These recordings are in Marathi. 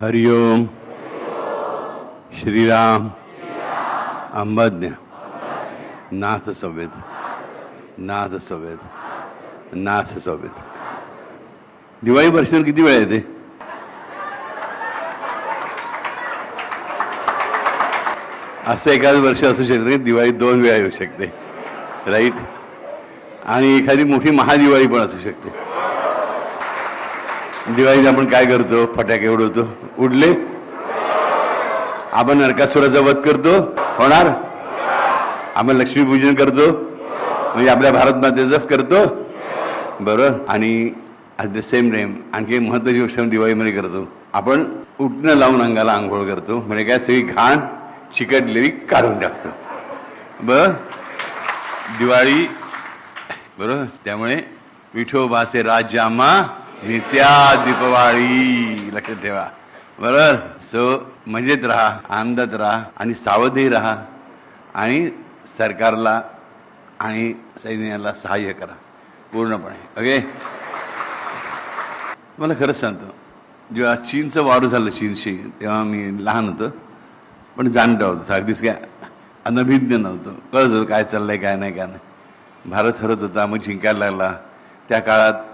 हरिओम. श्रीराम. अंबज्ञ. नाथ सवेद. नाथ सवेद. नाथ सवेद. दिवाळी वर्षावर किती वेळा येते? असं एखादं वर्ष असू शकतं की दिवाळी 2 वेळा येऊ शकते, राईट. आणि एखादी मोठी महादिवाळी पण असू शकते. दिवाळीत आपण काय करतो? फटाके उडवतो. उडले? आपण नरकासुराचा वध करतो, होणार. आपण लक्ष्मीपूजन करतो, म्हणजे आपल्या भारत मातेचं करतो, बरोबर. आणि ॲट द सेम टाइम आणखी महत्त्वाची गोष्ट दिवाळीमध्ये करतो, आपण उठणं लावून अंगाला आंघोळ करतो. म्हणजे काय, सगळी घाण चिकटलेली काढून टाकतो, बरं. दिवाळी, बरोबर. त्यामुळे विठोबाचे राज्यामा नित्या दीपवाळी, लक्षात ठेवा, बरोबर. सो मजेत राहा, आनंदात राहा आणि सावधही राहा आणि सरकारला आणि सैन्याला सहाय्य करा पूर्णपणे. ओके. मला खरंच सांगतो, जेव्हा चीनचं वार झालं चीनशी, तेव्हा मी लहान होतो, पण जाणतं होतं, अगदीच काय अनभिज्ञ नव्हतं, कळत होतं काय चाललंय काय नाही काय नाही. भारत हरत होता, मग जिंकायला लागला. त्या काळात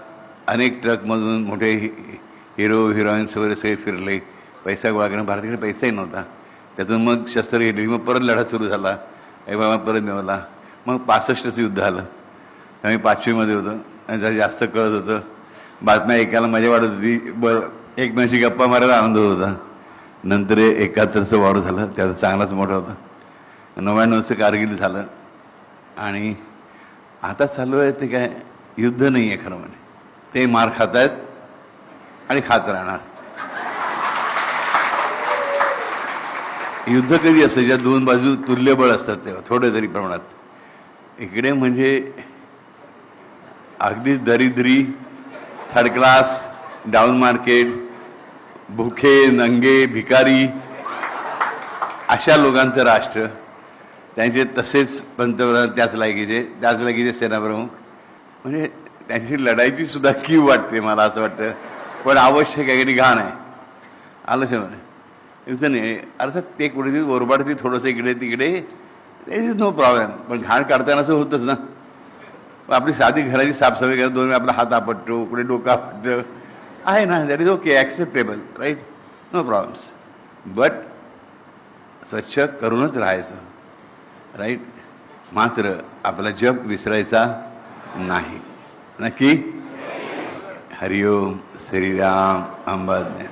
अनेक ट्रकमधून मोठे हिरो हिरोईन्स वगैरे सगळे फिरले, पैसा गोळा करणं. भारताकडे पैसाही नव्हता. त्यातून मग शस्त्र घेतली, मग परत लढा सुरू झाला, बाबा परत मिळवला. मग 65चं युद्ध आलं. आम्ही 5वीमध्ये होतो आणि जरा जास्त कळत होतं, बातम्या ऐकायला मजा वाटत होती, एकमेकांशी गप्पा मारायला आनंद होत होता. नंतर 71चं वार झालं, त्याचा चांगलाच मोठा होता. 99चं कारगिल झालं. आणि आता चालू आहे ते काय, युद्ध नाही आहे खरं म्हणजे. ते मार खात आहेत आणि खात राहणार. युद्ध कधी असतं, ज्या दोन बाजू तुल्यबळ असतात तेव्हा, थोडे तरी प्रमाणात. इकडे म्हणजे अगदी दरिद्री, थर्ड क्लास, डाऊन मार्केट, भुखे नंगे भिकारी, अशा लोकांचं राष्ट्र. त्यांचे तसेच पंतप्रधान त्याच लायकीचे सेनाप्रमुख. म्हणजे त्यांची लढाईची सुद्धा कीव वाटते मला, असं वाटतं. पण आवश्यक आहे की घाण आहे, आलं शेवट युद्ध नाही. अर्थात ते कुठेतरी ओरबाडते थोडंसं इकडे तिकडे, इज नो प्रॉब्लेम. पण घाण काढताना असं होतच ना. आपली साधी घराची साफसफाई करा, 2 वेळा आपला हात आपटतो, कुठे डोकं आपटतं, आहे ना, that is okay, acceptable, right, no problems. But स्वच्छ करूनच राहायचं, राईट. मात्र आपला जप विसरायचा नाही. नक्की. हरिओम. श्रीराम. अंबाज्ञ.